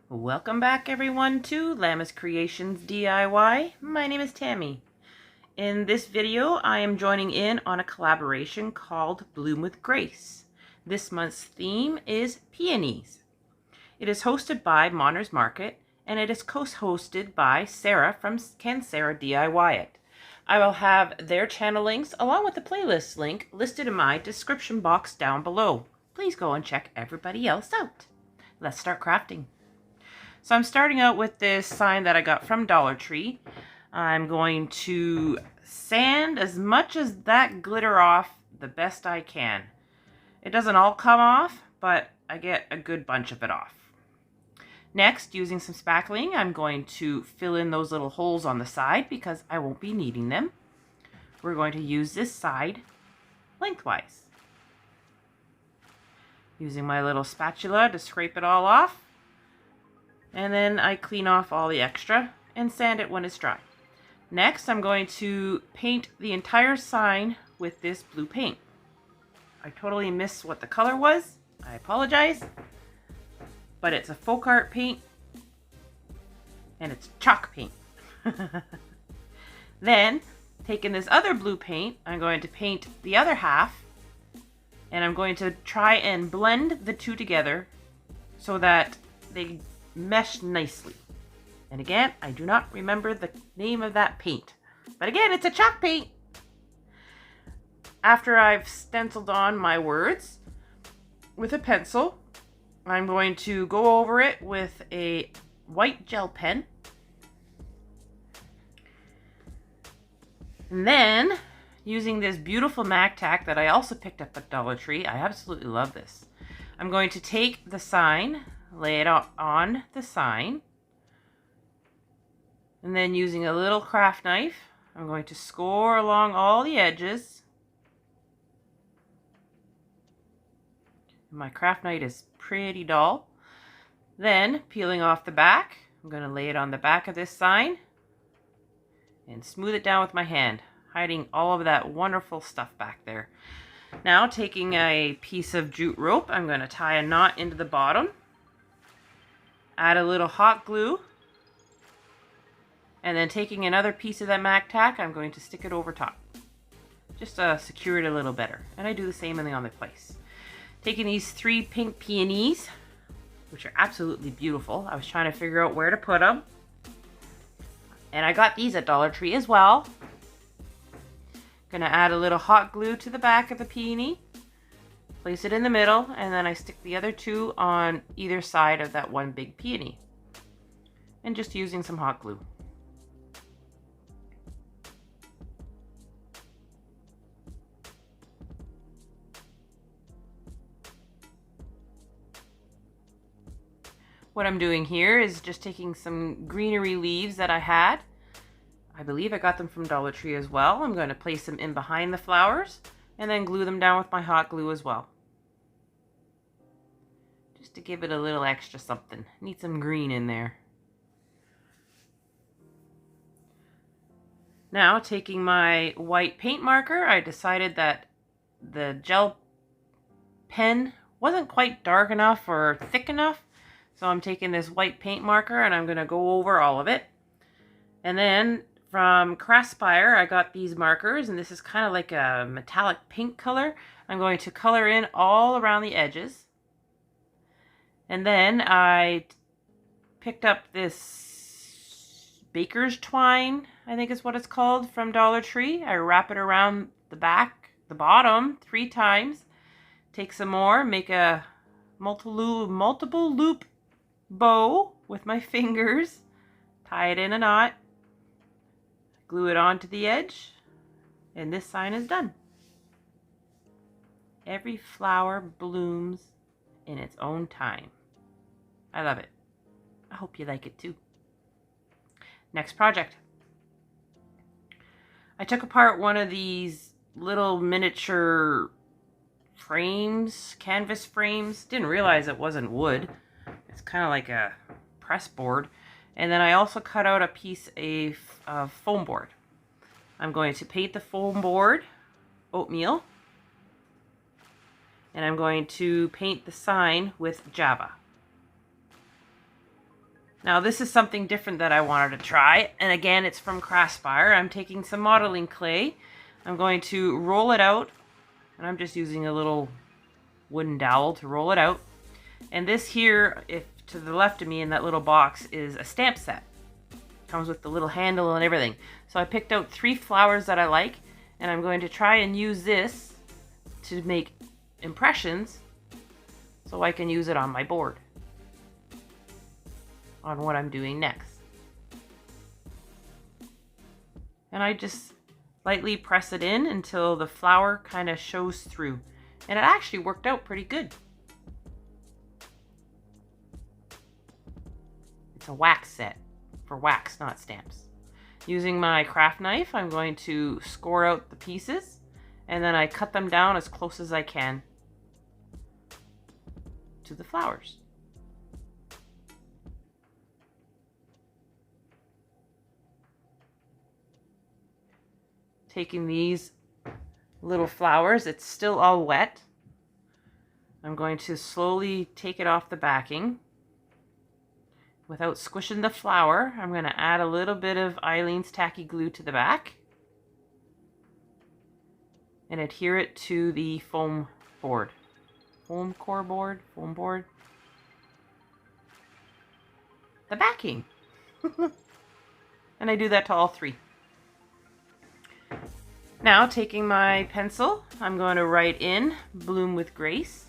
Welcome back everyone to Llamas Creations DIY. My name is Tammy. In this video I am joining in on a collaboration called Bloom with Grace. This month's theme is Peonies. It is hosted by Monner's Market and it is co-hosted by Sarah from Can Sarah DIY It. I will have their channel links along with the playlist link listed in my description box down below. Please go and check everybody else out. Let's start crafting. So I'm starting out with this sign that I got from Dollar Tree. I'm going to sand as much as that glitter off the best I can. It doesn't all come off, but I get a good bunch of it off. Next, using some spackling, I'm going to fill in those little holes on the side because I won't be needing them. We're going to use this side lengthwise. Using my little spatula to scrape it all off. And then I clean off all the extra and sand it when it's dry. Next, I'm going to paint the entire sign with this blue paint. I totally missed what the color was. I apologize. But it's a folk art paint. And it's chalk paint. Then, taking this other blue paint, I'm going to paint the other half. And I'm going to try and blend the two together so that they mesh nicely. And again, I do not remember the name of that paint. But again, it's a chalk paint. After I've stenciled on my words with a pencil, I'm going to go over it with a white gel pen. And then, using this beautiful MAC tack that I also picked up at Dollar Tree, I absolutely love this. I'm going to take the sign, lay it on the sign, and then using a little craft knife, I'm going to score along all the edges. My craft knife is pretty dull. Then, peeling off the back, I'm going to lay it on the back of this sign and smooth it down with my hand, hiding all of that wonderful stuff back there. Now, taking a piece of jute rope, I'm going to tie a knot into the bottom. Add a little hot glue, and then taking another piece of that MAC tack, I'm going to stick it over top, just to secure it a little better. And I do the same in the other place. Taking these 3 pink peonies, which are absolutely beautiful. I was trying to figure out where to put them, and I got these at Dollar Tree as well. Gonna add a little hot glue to the back of the peony. Place it in the middle, and then I stick the other 2 on either side of that one big peony. And just using some hot glue. What I'm doing here is just taking some greenery leaves that I had. I believe I got them from Dollar Tree as well. I'm going to place them in behind the flowers and then glue them down with my hot glue as well. Just to give it a little extra something. Need some green in there. Now, taking my white paint marker, I decided that the gel pen wasn't quite dark enough or thick enough. So I'm taking this white paint marker and I'm going to go over all of it. And then from Craspire, I got these markers, and this is kind of like a metallic pink color. I'm going to color in all around the edges. And then I picked up this baker's twine, I think is what it's called, from Dollar Tree. I wrap it around the back, the bottom 3 times. Take some more, make a multiple loop bow with my fingers. Tie it in a knot. Glue it onto the edge. And this sign is done. Every flower blooms in its own time. I love it. I hope you like it too. Next project. I took apart one of these little miniature frames, canvas frames. Didn't realize it wasn't wood. It's kind of like a press board. And then I also cut out a piece of foam board. I'm going to paint the foam board oatmeal. And I'm going to paint the sign with Java. Now this is something different that I wanted to try, and again it's from Craspire. I'm taking some modeling clay. I'm going to roll it out, and I'm just using a little wooden dowel to roll it out. And this here, if to the left of me in that little box, is a stamp set. Comes with the little handle and everything. So I picked out 3 flowers that I like, and I'm going to try and use this to make impressions so I can use it on my board on what I'm doing next. And I just lightly press it in until the flower kind of shows through. And it actually worked out pretty good. It's a wax set for wax, not stamps. Using my craft knife, I'm going to score out the pieces, and then I cut them down as close as I can to the flowers. Taking these little flowers, it's still all wet. I'm going to slowly take it off the backing. Without squishing the flower, I'm going to add a little bit of Eileen's tacky glue to the back and adhere it to the foam board. Foam board. The backing. And I do that to all 3. Now, taking my pencil, I'm going to write in Bloom with Grace.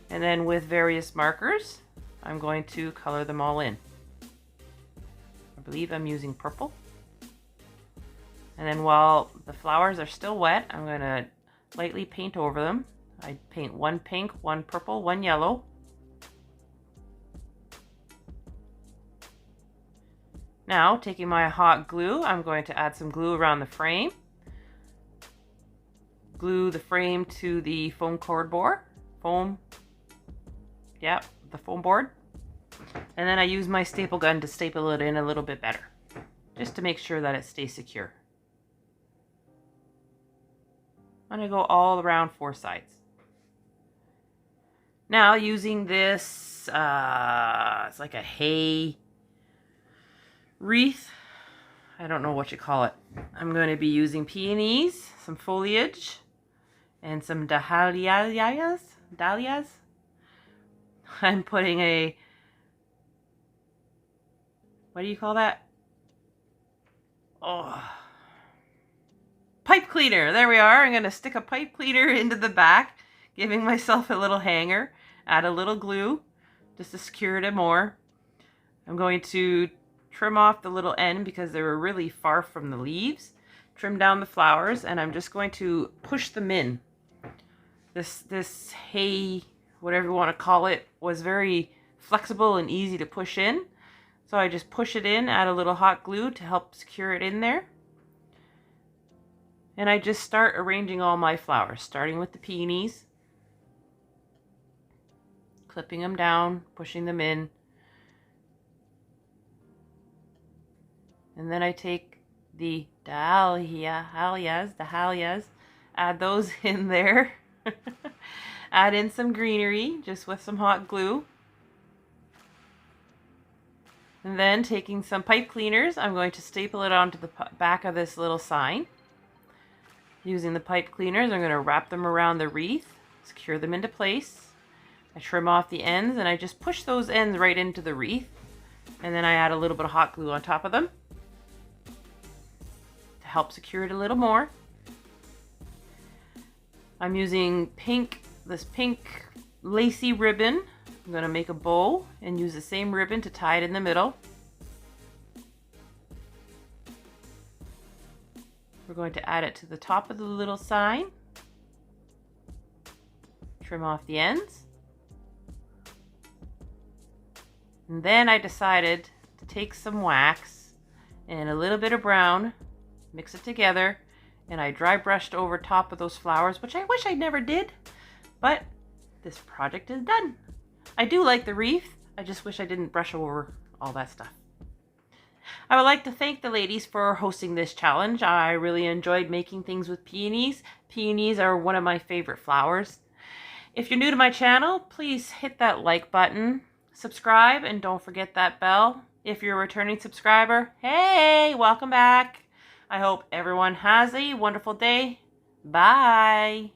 And then with various markers, I'm going to color them all in. I believe I'm using purple. And then while the flowers are still wet, I'm going to lightly paint over them. I paint 1 pink, 1 purple, 1 yellow. Now, taking my hot glue, I'm going to add some glue around the frame. Glue the frame to the foam board. The foam board. And then I use my staple gun to staple it in a little bit better, just to make sure that it stays secure. I'm going to go all around 4 sides. Now, using this, it's like a hay wreath. I don't know what you call it. I'm going to be using peonies, some foliage, and some dahlias. I'm putting a, what do you call that? Oh, pipe cleaner. There we are. I'm going to stick a pipe cleaner into the back, giving myself a little hanger. Add a little glue just to secure it more. I'm going to trim off the little end because they were really far from the leaves. Trim down the flowers, and I'm just going to push them in. This hay, whatever you want to call it, was very flexible and easy to push in. So I just push it in, add a little hot glue to help secure it in there. And I just start arranging all my flowers, starting with the peonies. Clipping them down, pushing them in. And then I take the dahlias, add those in there. Add in some greenery, just with some hot glue. And then taking some pipe cleaners, I'm going to staple it onto the back of this little sign. Using the pipe cleaners, I'm going to wrap them around the wreath, secure them into place. I trim off the ends, and I just push those ends right into the wreath. And then I add a little bit of hot glue on top of them to help secure it a little more. I'm using this pink lacy ribbon. I'm going to make a bow and use the same ribbon to tie it in the middle. We're going to add it to the top of the little sign. Trim off the ends. And then I decided to take some wax and a little bit of brown, mix it together, and I dry brushed over top of those flowers, which I wish I never did, but this project is done. I do like the wreath. I just wish I didn't brush over all that stuff. I would like to thank the ladies for hosting this challenge. I really enjoyed making things with peonies. Peonies are one of my favorite flowers, If you're new to my channel, please hit that like button, subscribe, and don't forget that bell. If you're a returning subscriber, hey, welcome back. I hope everyone has a wonderful day. Bye.